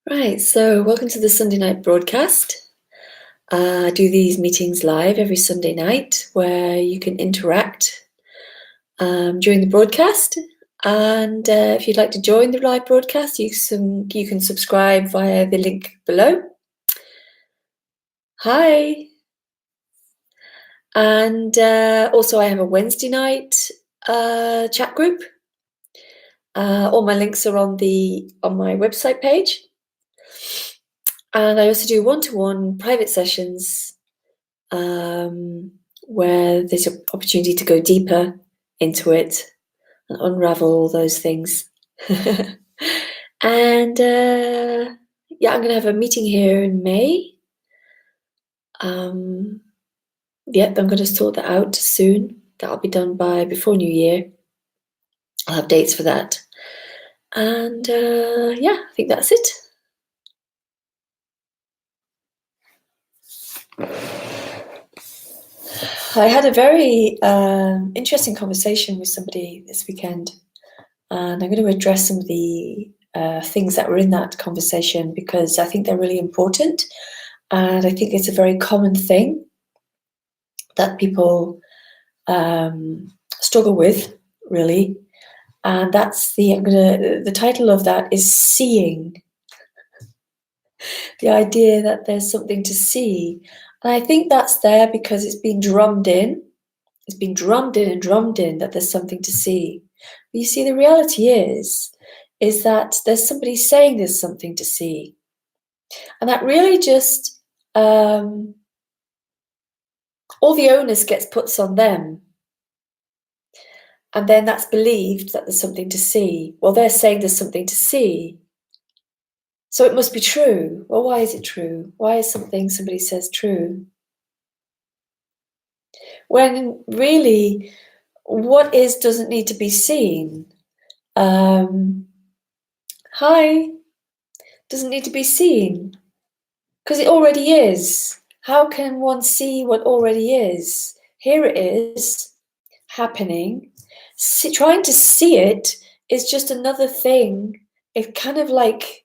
Right, so welcome to the Sunday night broadcast. I do these meetings live every Sunday night where you can interact during the broadcast. And if you'd like to join the live broadcast, you can subscribe via the link below. Hi. And also I have a Wednesday night chat group. All my links are on my website page. And I also do one-to-one private sessions where there's an opportunity to go deeper into it and unravel all those things. And yeah, I'm going to have a meeting here in May. Yep, I'm going to sort that out soon. That'll be done before New Year. I'll have dates for that. And yeah, I think that's it. I had a very interesting conversation with somebody this weekend, and I'm going to address some of the things that were in that conversation because I think they're really important, and I think it's a very common thing that people struggle with, really. And that's the title of that is seeing. The idea that there's something to see. And I think that's there because it's been drummed in. It's been drummed in and drummed in that there's something to see. But you see, the reality is that there's somebody saying there's something to see. And that really just, all the onus gets put on them. And then that's believed that there's something to see. Well, they're saying there's something to see. So it must be true. Well, why is it true? Why is something somebody says true? When really, what is doesn't need to be seen. Hi, doesn't need to be seen because it already is. How can one see what already is? Here it is happening. Trying to see it is just another thing. It's kind of like,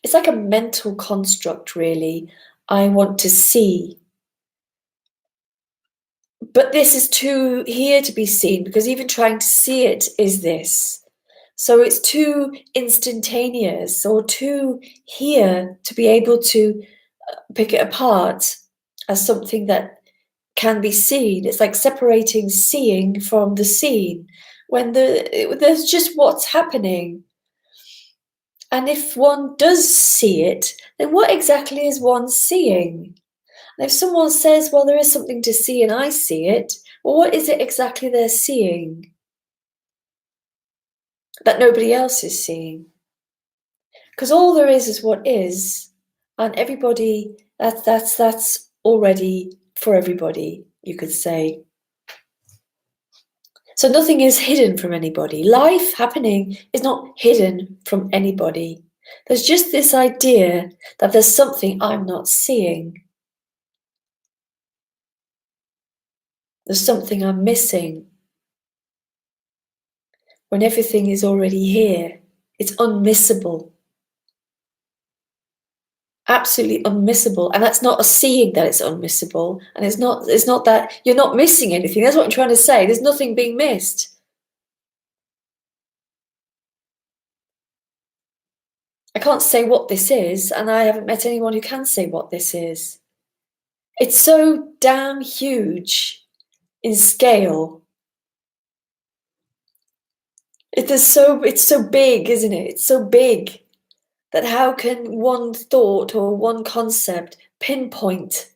it's like a mental construct, really. I want to see. But this is too here to be seen because even trying to see it is this. So it's too instantaneous or too here to be able to pick it apart as something that can be seen. It's like separating seeing from the seen when there's just what's happening. And if one does see it, then what exactly is one seeing? And if someone says, well, there is something to see and I see it, well, what is it exactly they're seeing that nobody else is seeing? Because all there is what is, and everybody, that's already for everybody, you could say. So nothing is hidden from anybody. Life happening is not hidden from anybody. There's just this idea that there's something I'm not seeing. There's something I'm missing. When everything is already here, it's unmissable. Absolutely unmissable. And that's not a seeing that it's unmissable. And it's not that you're not missing anything. That's what I'm trying to say. There's nothing being missed. I can't say what this is, and I haven't met anyone who can say what this is. It's so damn huge in scale. It's so big, isn't it? It's so big that how can one thought or one concept pinpoint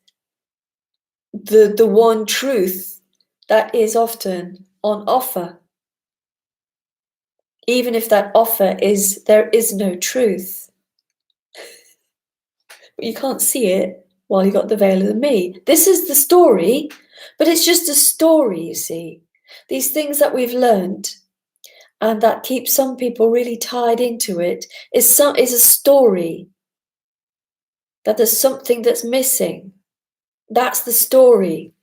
the one truth that is often on offer? Even if that offer is there is no truth. But you can't see it while you got the veil of the me. This is the story, but it's just a story, you see. These things that we've learned and that keep some people really tied into it is a story. That there's something that's missing. That's the story.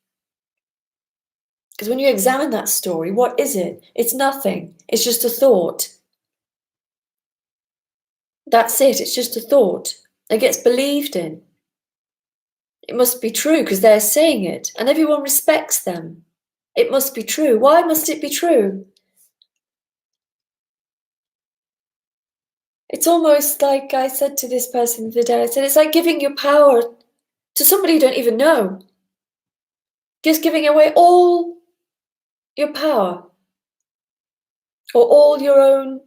Because when you examine that story, what is it? It's nothing. It's just a thought. That's it. It's just a thought. It gets believed in. It must be true because they're saying it, and everyone respects them. It must be true. Why must it be true? It's almost like I said to this person the other day, I said, it's like giving your power to somebody you don't even know. Just giving away all your power or all your own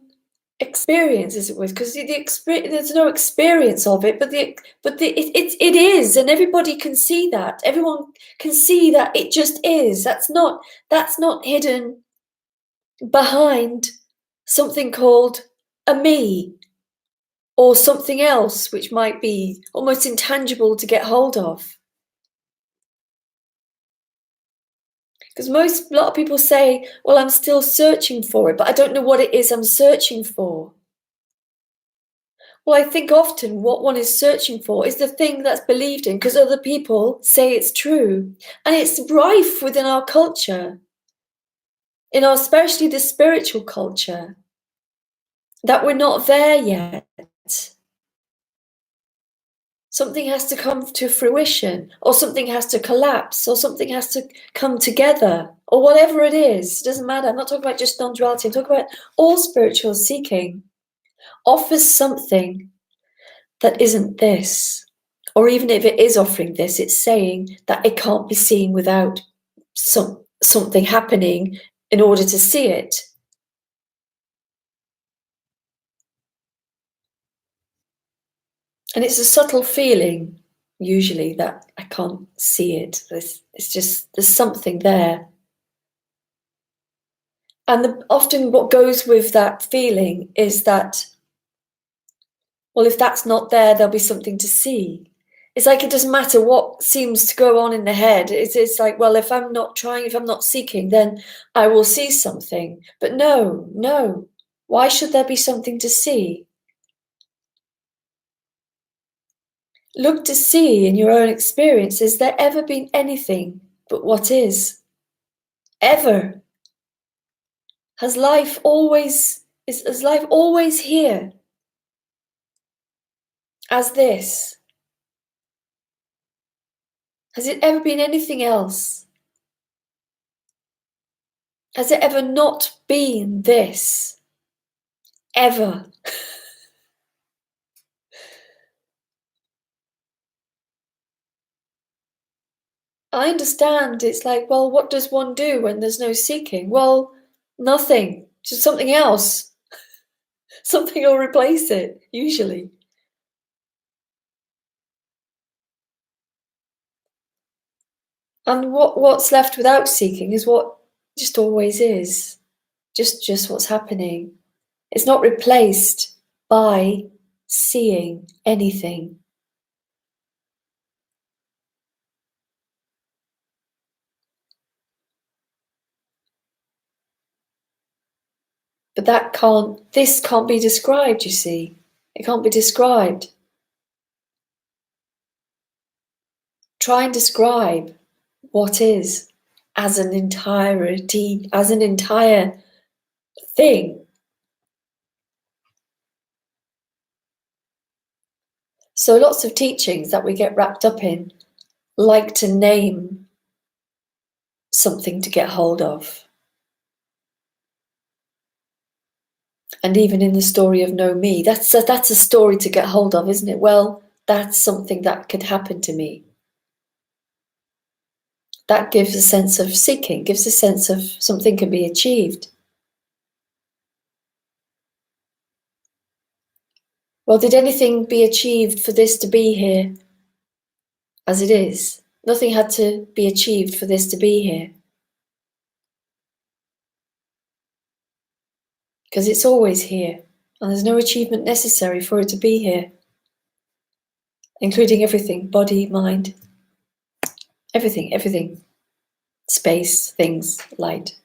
experience, as it was, because there's no experience of it, but it is, and everybody can see that. Everyone can see that it just is. That's not hidden behind something called a me or something else, which might be almost intangible to get hold of. Because a lot of people say, well, I'm still searching for it, but I don't know what it is I'm searching for. Well, I think often what one is searching for is the thing that's believed in because other people say it's true. And it's rife within our culture, especially the spiritual culture, that we're not there yet. Something has to come to fruition, or something has to collapse, or something has to come together, or whatever it is. It doesn't matter. I'm not talking about just non-duality. I'm talking about all spiritual seeking offers something that isn't this. Or even if it is offering this, it's saying that it can't be seen without something happening in order to see it. And it's a subtle feeling, usually, that I can't see it. It's just, there's something there. And often what goes with that feeling is that, well, if that's not there, there'll be something to see. It's like it doesn't matter what seems to go on in the head. It's like, well, if I'm not trying, if I'm not seeking, then I will see something. But no. Why should there be something to see? Look to see in your own experience, has there ever been anything but what is? Ever? Is life always here as this? Has it ever been anything else? Has it ever not been this? Ever? I understand it's like, well, what does one do when there's no seeking? Well, nothing, just something else. Something will replace it, usually. And what's left without seeking is what just always is. Just what's happening. It's not replaced by seeing anything. But this can't be described, you see. It can't be described. Try and describe what is as an entirety, as an entire thing. So lots of teachings that we get wrapped up in like to name something to get hold of. And even in the story of No Me, that's a story to get hold of, isn't it? Well, that's something that could happen to me. That gives a sense of seeking, gives a sense of something can be achieved. Well, did anything be achieved for this to be here as it is? Nothing had to be achieved for this to be here. Because it's always here, and there's no achievement necessary for it to be here. Including everything, body, mind, everything. Space, things, light,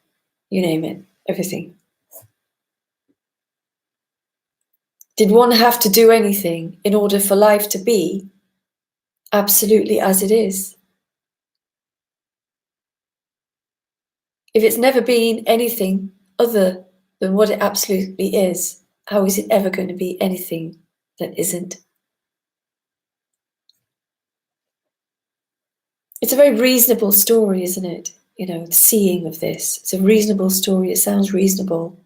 you name it, everything. Did one have to do anything in order for life to be absolutely as it is? If it's never been anything other than what it absolutely is, how is it ever going to be anything that isn't. It's a very reasonable story, isn't it? The seeing of this. It's a reasonable story. It sounds reasonable.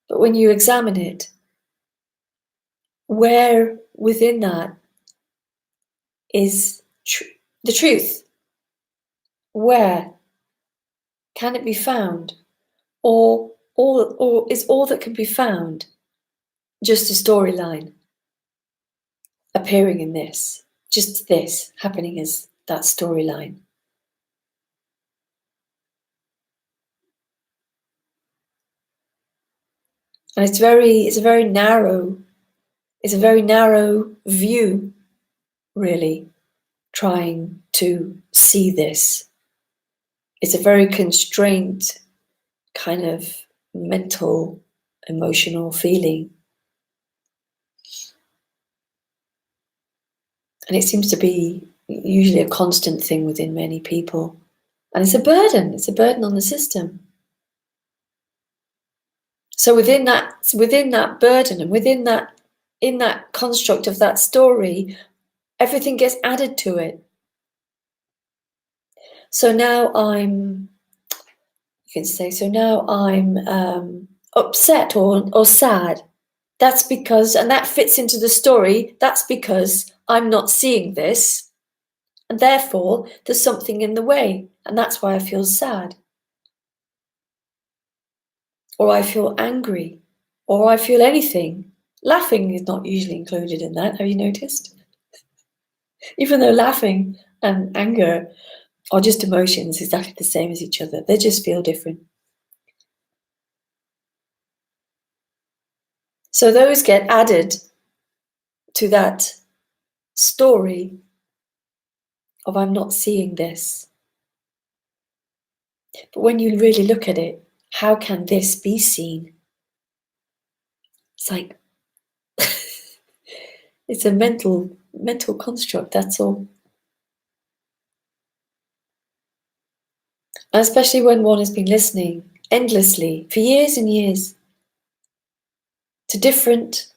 But when you examine it, where within that is the truth? Where can it be found? Or is all that can be found just a storyline appearing in this? Just this happening as that storyline? And it's a very narrow view, really, trying to see this. It's a very constrained kind of mental, emotional feeling. And it seems to be usually a constant thing within many people. And it's a burden. It's a burden on the system. So within that burden and in that construct of that story, everything gets added to it. So now I'm upset or sad. That's because, and that fits into the story, that's because I'm not seeing this, and therefore there's something in the way, and that's why I feel sad. Or I feel angry, or I feel anything. Laughing is not usually included in that, have you noticed? Even though laughing and anger are just emotions exactly the same as each other, they just feel different. So those get added to that story of I'm not seeing this. But when you really look at it, how can this be seen? It's like it's a mental construct, that's all. And especially when one has been listening endlessly for years and years to different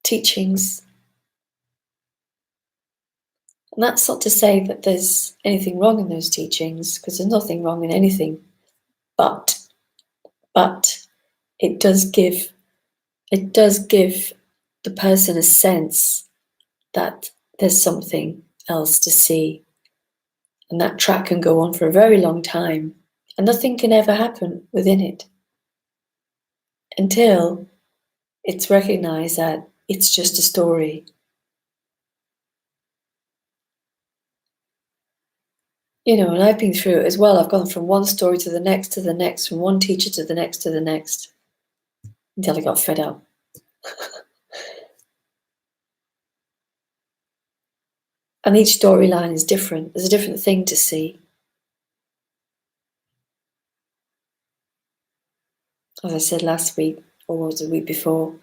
teachings. And that's not to say that there's anything wrong in those teachings, because there's nothing wrong in anything. But it does give the person a sense that there's something else to see. And that track can go on for a very long time, and nothing can ever happen within it until it's recognized that it's just a story. And I've been through it as well. I've gone from one story to the next, from one teacher to the next, until I got fed up. And each storyline is different. There's a different thing to see. As I said last week, or was it the week before,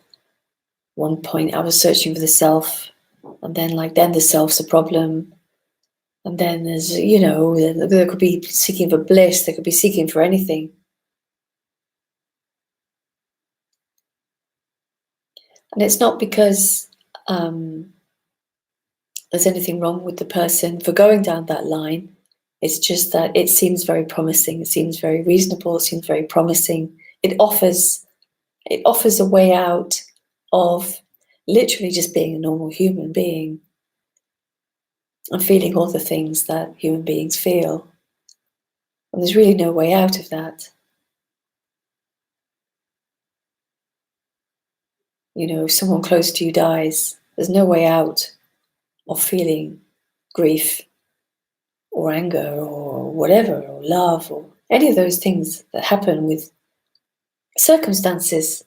one point I was searching for the self, and then the self's a problem. And then there's, there could be seeking for bliss, there could be seeking for anything. And it's not because there's anything wrong with the person for going down that line. It's just that it seems very promising. It seems very reasonable. It seems very promising. It offers a way out of literally just being a normal human being and feeling all the things that human beings feel. And there's really no way out of that. If someone close to you dies, there's no way out of feeling grief or anger or whatever, or love, or any of those things that happen with circumstances.